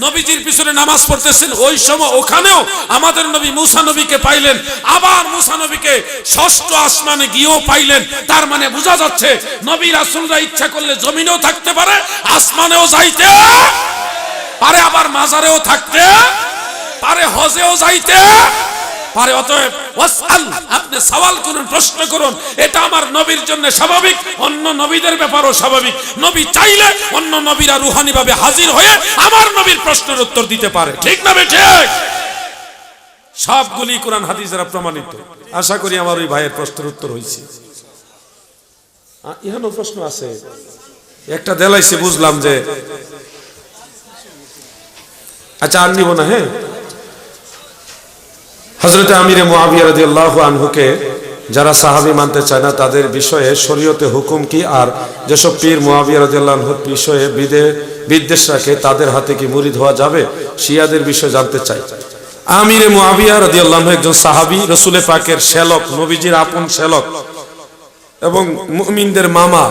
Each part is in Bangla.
নবীজির পিছনে নামাজ পড়তেছেন, ওই সময় ওখানেও আমাদের নবী মুসা নবীকে পাইলেন, আবার মুসা নবীকে ষষ্ঠ আসমানে গিয়েও পাইলেন। তার মানে বোঝা যাচ্ছে নবী রাসূলরা ইচ্ছা করলে জমিনেও থাকতে পারে, আসমানেও যাইতে পারে, আবার মাজারেও থাকতে পারে, হজেও যাইতে পারে। অতএব ওয়াসআল, আপনি সওয়াল করুন, প্রশ্ন করুন, এটা আমার নবীর জন্য স্বাভাবিক, অন্য নবীদের ব্যাপারেও স্বাভাবিক। নবী চাইলে অন্য নবীরা রুহানি ভাবে হাজির হয়ে আমার নবীর প্রশ্নের উত্তর দিতে পারে, ঠিক না ঠিক? সবগুলি কোরআন হাদিস দ্বারা প্রমাণিত। আশা করি আমার ওই ভাইয়ের প্রশ্নের উত্তর হয়েছে। ইহানো প্রশ্ন আছে, একটা দেলাইছে, বুঝলাম যে আচ্ছা আর নিব না। হ্যাঁ, হযরত আমিরে মুআবিয়া রাদিয়াল্লাহু আনহুকে যারা সাহাবী মানতে চায় না তাদের বিষয়ে শরীয়তে হুকুম কি, আর যেসব পীর মুআবিয়া রাদিয়াল্লাহু আনহুর বিষয়ে বিদ্বেষ রাখে তাদের হাতে কি মুরিদ হওয়া যাবে? শিয়াদের বিষয়ে জানতে চাই। আমিরে মুআবিয়া রাদিয়াল্লাহু আনহু একজন সাহাবী, রাসূল পাকের শ্যালক, নবীজির আপন শ্যালক এবং মুমিনদের মামা।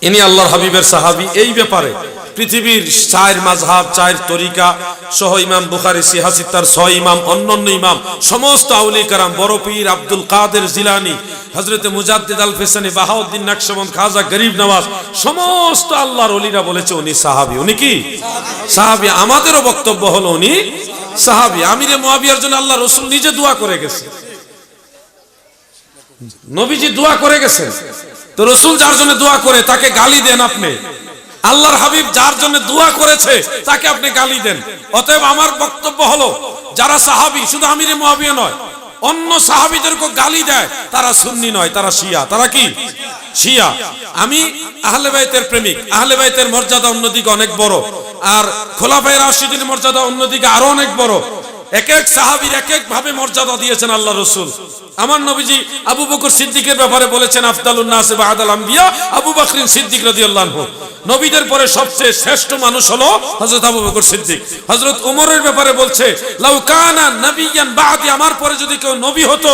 ইনি আল্লাহর হাবিবের সাহাবী। এই ব্যাপারে পৃথিবীর 4 মাযহাব 4 তরিকা সহ ইমাম বুখারী, সিহাসিত্তার 6 ইমাম, অন্যান্য ইমাম, সমস্ত আউলিয়া কেরাম, বড় পীর আব্দুল কাদের জিলানী, হযরত মুজাদ্দিদ আল ফিসানি, বাহাউদ্দিন নকশবন্দ, খাজা গরিব নওয়াজ, সমস্ত আল্লাহর ওলিরা বলেছে উনি সাহাবী। উনি কি সাহাবী? আমাদেরও বক্তব্য হলো উনি সাহাবী। আমিরে মুআবিয়ার জন্য আল্লাহ রাসূল নিজে দোয়া করে গেছে, নবীজি দোয়া করে গেছেন। তো রাসূল যার জন্য দোয়া করে তাকে গালি দেন আপনি? আল্লাহর হাবিব যার জন্য দোয়া করেছে তাকে আপনি গালি দেন? অতএব আমার বক্তব্য হলো, যারা সাহাবী, শুধু আমিরে মুআবিয়া নয়, অন্য সাহাবীদেরকে গালি দেয়, তারা সুন্নি নয়, তারা শিয়া। তারা কি? শিয়া। আমি আহলে বাইতের প্রেমিক। আহলে বাইতের মর্যাদা অন্যদিকে অনেক বড়, আর খোলাফায়ে রাশিদিনের মর্যাদা অন্যদিকে আরো অনেক বড়। এক এক সাহাবীর এক এক ভাবে মর্যাদা দিয়েছেন আল্লাহ রাসূল। আমার নবীজি আবু বকর সিদ্দিকের ব্যাপারে বলেছেন, আফদালুন নাস বা'দাল আম্বিয়া আবু বকর সিদ্দিক রাদিয়াল্লাহু আনহু। নবীদের পরে সবচেয়ে শ্রেষ্ঠ মানুষ হলো হযরত আবু বকর সিদ্দিক। হযরত ওমরের ব্যাপারে বলছে, লাউ কানা নবিয়ান বা'দি, আমার পরে যদি কেউ নবী হতো,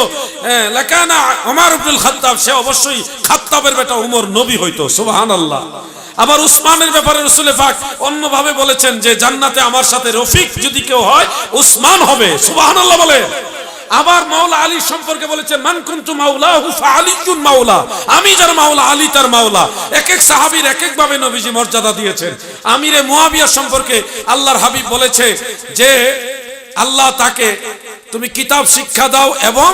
লাকানা ওমর ইবনুল খাত্তাব, সে অবশ্যই খাত্তাবের বেটা ওমর নবী হইতো। সুবহানাল্লাহ। আবার উসমানের ব্যাপারে রাসূল পাক অন্যভাবে বলেছেন যে জান্নাতে আমার সাথে রফিক যদি কেউ হয় উসমান হবে। সুবহানাল্লাহ বলে। আবার মাওলা আলী সম্পর্কে বলেছেন, মান কুনতু মাওলাহু ফাআলিয়ুন মাওলা, আমি যার মাওলা আলী তার মাওলা। এক এক সাহাবীর এক এক ভাবে নবীজি মর্যাদা দিয়েছেন। আমিরে মুআবিয়া সম্পর্কে আল্লাহর হাবিব বলেছে যে আল্লাহ তাকে তুমি কিতাব শিক্ষা দাও এবং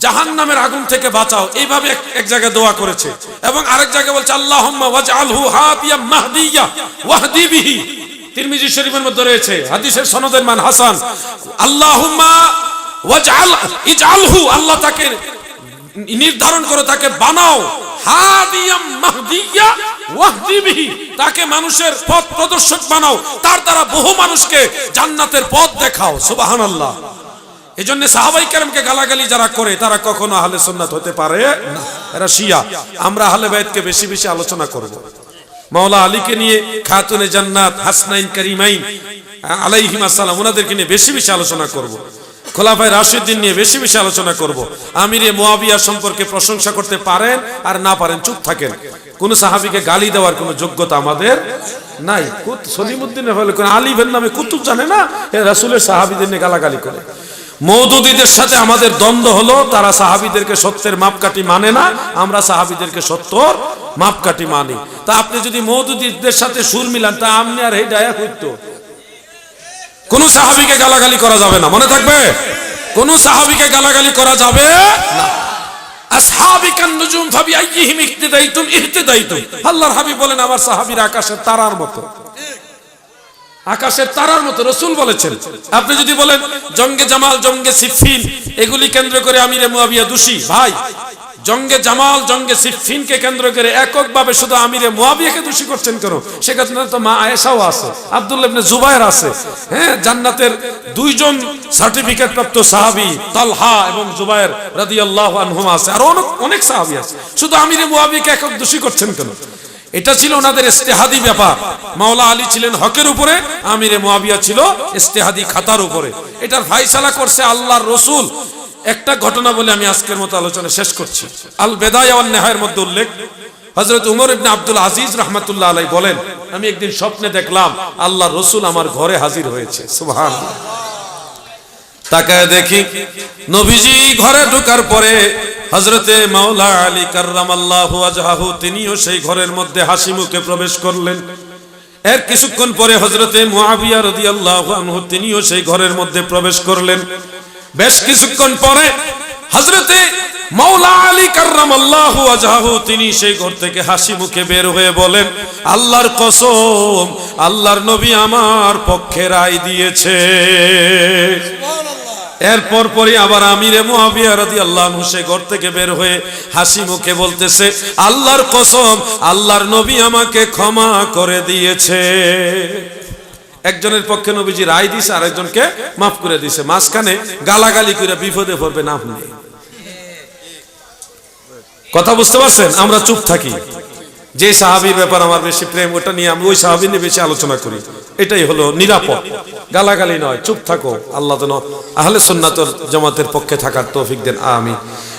জাহান্নামের আগুন থেকে বাঁচাও, এইভাবে এক জায়গায় দোয়া করেছে। এবং আরেক জায়গায় বলছে, আল্লাহুম্মা ওয়াজআলহু হাদিয়াম মাহদিয়া ওয়াহদি বিহি, তিরমিজি শরীফের মধ্যে রয়েছে, হাদিসের সনদের মান হাসান। আল্লাহুম্মা ইজআলহু, আল্লাহ তাকে নির্ধারণ করে, তাকে বানাও, হাদিয়াম মাহদিয়া ওয়াহদি বিহি, তাকে মানুষের পথ প্রদর্শক বানাও, তার দ্বারা বহু মানুষকে জান্নাতের পথ দেখাও। সুবহানাল্লাহ। এজন্য সাহাবায়ে কেরামকে গালাগালি যারা করে তারা কখনো আহলে সুন্নাত হতে পারে না, এরা শিয়া। আমরা আহলে বাইতকে বেশি বেশি আলোচনা করব। মাওলা আলীকে নিয়ে, খাতুনে জান্নাত হাসনাইন কারিমাইন আলাইহিমা সালাম, ওনাদেরকে নিয়ে বেশি বেশি আলোচনা করব। খোলাফায়ে রাশিদিন নিয়ে বেশি বেশি আলোচনা করব। আমিরে মুআবিয়া সম্পর্কে প্রশংসা করতে পারেন আর না পারেন, চুপ থাকেন। কোন সাহাবীকে গালি দেওয়ার কোনো যোগ্যতা আমাদের নাই। সলিমউদ্দিনের হলে কোন আলীবের নামে কুতুব জানে না, রাসূলের সাহাবীদের নিয়ে গালাগালি করে। মওদুদীদের সাথে আমাদের দ্বন্দ্ব হলো, তারা সাহাবীদেরকে সত্যের মাপকাঠি মানে না, আমরা সাহাবীদেরকে সত্যর মাপকাঠি মানি। তা আপনি যদি মওদুদীদের সাথে সুর মিলান, তা আপনি আর এই ডায়া হইতো। কোন সাহাবীকে গালাগালি করা যাবে না, মনে থাকবে, কোন সাহাবীকে গালাগালি করা যাবে না। আসহাবিকান নুজুম ফাবিআইহিম ইহতিদাইতুম ইহতিদাইতুম, আল্লাহর হাবিব বলেন আমার সাহাবীরা আকাশের তারার মতো, আকাশের তারার মতো রাসূল বলেছেন। আপনি যদি বলেন জঙ্গে জামাল, জঙ্গে সিফফিন, এগুলি কেন্দ্র করে আমিরে মুআবিয়া দোষী, ভাই জঙ্গে জামাল, জঙ্গে সিফফিনকে কেন্দ্র করে এককভাবে শুধু আমিরে মুআবিয়াকে দোষী করছেন কেন? সেখানে তো মা আয়েশাও আছে, আব্দুল্লাহ ইবনে জুবায়ের আছে, হ্যাঁ, জান্নাতের দুইজন সার্টিফিকেট প্রাপ্ত সাহাবী তালহা এবং জুবায়ের রাদিয়াল্লাহু আনহুমা আছে, আর অনেক সাহাবী আছে। শুধু আমিরে মুআবিয়াকে একক দোষী করছেন কেন? এটা ছিল ওনাদের ইজতিহাদি ব্যাপার। মাওলা আলী ছিলেন হকের উপরে, আমিরে মুআবিয়া ছিল ইজতিহাদি খাতার উপরে। এটার ফায়সালা করছে আল্লাহর রাসূল। একটা ঘটনা বলে আমি আজকের মতো আলোচনা শেষ করছি। আল বেদায়া ওয়ান নিহায়ার মধ্যে উল্লেখ, হযরত উমর ইবনে আব্দুল আজিজ রাহমাতুল্লাহ আলাইহি বলেন, আমি একদিন স্বপ্নে দেখলাম আল্লাহর রাসূল আমার ঘরে হাজির হয়েছে। সুবহানাল্লাহ। তাকায় দেখি নবীজি ঘরে ঢোকার পরে হযরতে মাওলা আলী কাররামাল্লাহু ওয়াজহাহু তিনিও সেই ঘরের মধ্যে হাসি মুখে প্রবেশ করলেন। এর কিছুক্ষণ পরে হযরতে মুআবিয়া রাদিয়াল্লাহু আনহু তিনিও সেই ঘরের মধ্যে প্রবেশ করলেন। বেশ কিছুক্ষণ পরে হযরতে মাওলা আলী কাররামাল্লাহু ওয়াজহাহু তিনি সেই ঘর থেকে হাসি মুখে বের হয়ে বলেন, আল্লাহর কসম, আল্লাহর নবী আমার পক্ষে রায় দিয়েছে। এরপর পরে আবার আমিরে মুআবিয়া রাদিয়াল্লাহু আনহু সেই ঘর থেকে বের হয়ে হাসি মুখে বলতেছে, আল্লাহর কসম, আল্লাহর নবী আমাকে ক্ষমা করে দিয়েছে। একজনের পক্ষে নবীজি রায় দিয়েছে, আরেকজনকে মাফ করে দিয়েছে। মাঝখানে গালাগালি করে বিপদে পড়বে না আপনি। কথা বুঝতে পারছেন? আমরা চুপ থাকি। যে সাহাবীর ব্যাপার আমার বেশি প্রেম, ওটা নিয়ে আমি ওই সাহাবী নিয়ে বেশি আলোচনা করি। এটাই হলো নিরাপদ। গালাগালি নয়, চুপ থাকো। আল্লাহ যেন আহলে সুন্নাত ওয়াল জামাতের পক্ষে থাকার তৌফিক দেন, আমিন।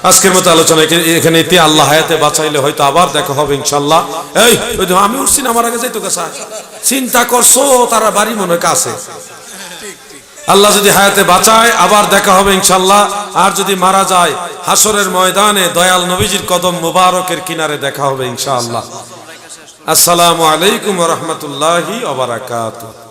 আজকের মতো আলোচনা এখানে এতে, আল্লাহ হায়াতে বাঁচাইলে হয়তো আবার দেখা হবে ইনশাআল্লাহ। এই আমি উঠছি না, আমার আগে যাইতো কাছে চিন্তা করছো, তারা বাড়ি মনে কাছে। আল্লাহ যদি হায়াতে বাঁচায় আবার দেখা হবে ইনশাআল্লাহ। আর যদি মারা যায় হাসরের ময়দানে দয়াল নবীজির কদম মুবারকের কিনারে দেখা হবে ইনশাআল্লাহ। আসসালামু আলাইকুম ওয়া রাহমাতুল্লাহি ওয়া বারাকাতুহু।